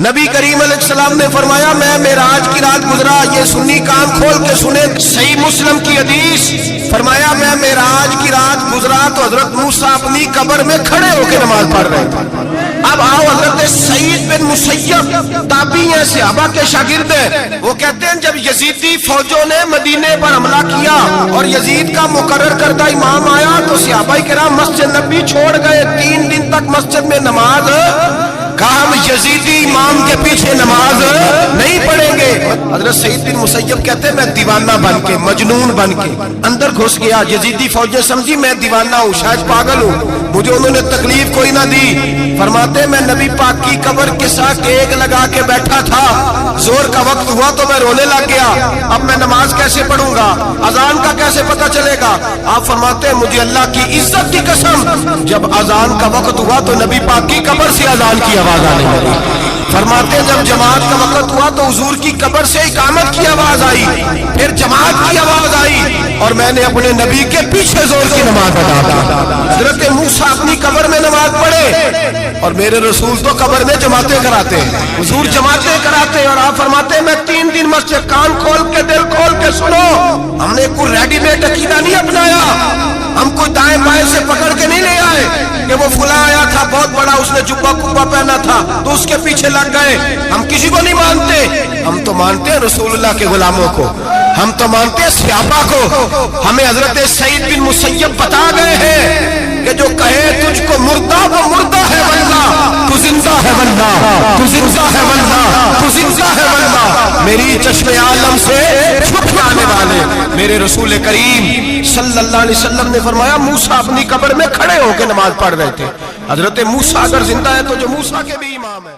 نبی کریم علیہ السلام نے فرمایا میں معراج کی رات گزرا، یہ سنی کان کھول کے سنے، صحیح مسلم کی حدیث، فرمایا میں معراج کی رات گزرا تو حضرت موسیٰ اپنی قبر میں کھڑے ہو کے نماز پڑھ رہے تھے۔ اب آؤ حضرت سعید بن مسیب تابعی ہیں، صحابہ کے شاگرد ہیں، وہ کہتے ہیں جب یزیدی فوجوں نے مدینے پر حملہ کیا اور یزید کا مقرر کردہ امام آیا تو صحابہ کرام مسجد نبی چھوڑ گئے، 3 دن تک مسجد میں نماز، کہا ہم یزیدی امام کے پیچھے نماز نہیں پڑھیں گے۔ حضرت سعید بن مسیب کہتے ہیں میں دیوانہ بن کے، مجنون بن کے اندر گھس گیا، یزیدی فوجیں سمجھی میں دیوانہ ہوں، شاید پاگل ہوں، مجھے انہوں نے تکلیف کوئی نہ دی۔ فرماتے میں نبی پاک کی قبر کے ساتھ ایک لگا کے بیٹھا تھا، زور کا وقت ہوا تو میں رونے لگ گیا، اب میں نماز کیسے پڑھوں گا، اذان کا کیسے پتہ چلے گا۔ آپ فرماتے ہیں مجھے اللہ کی عزت کی قسم جب اذان کا وقت ہوا تو نبی پاک کی قبر سے اذان کی آواز آنے لگی۔ فرماتے ہیں جب جماعت کا وقت ہوا تو حضور کی قبر سے اقامت کی آواز آئی، پھر جماعت کی آواز آئی اور میں نے اپنے نبی کے پیچھے زور کی نماز ادا کی۔ حضرت موسیٰ اپنی قبر میں نماز پڑھے اور میرے رسول تو قبر میں جماعتیں کراتے ہیں، حضور جماعتیں کراتے ہیں، اور آپ فرماتے ہیں میں 3 دن مسجد کان کھول کے دل کھول کے سنو، ہم نے کوئی ریڈی میڈ عقیدہ نہیں اپنایا، ہم کوئی دائیں بائیں سے پکڑ کے نہیں لے آئے کہ وہ فلاں آیا تھا بہت بڑا، اس نے جبہ کبہ پہنا تھا تو اس کے پیچھے لگ گئے۔ ہم کسی کو نہیں مانتے، ہم تو مانتے ہیں رسول اللہ کے غلاموں کو، ہم تو مانتے ہیں صحابہ کو۔ ہمیں حضرت سعید بن مسیب بتا گئے ہیں کہ جو کہے تجھ کو مردہ وہ مردہ ہے واللہ، تو زندہ ہے واللہ، تو زندہ ہے واللہ، تو زندہ ہے واللہ، میری چشم عالم سے چھپ جانے والے میرے رسول کریم صلی اللہ علیہ وسلم نے فرمایا موسیٰ اپنی قبر میں کھڑے ہو کے نماز پڑھ رہے تھے۔ حضرت موسیٰ اگر زندہ ہے تو جو موسیٰ کے بھی امام ہے۔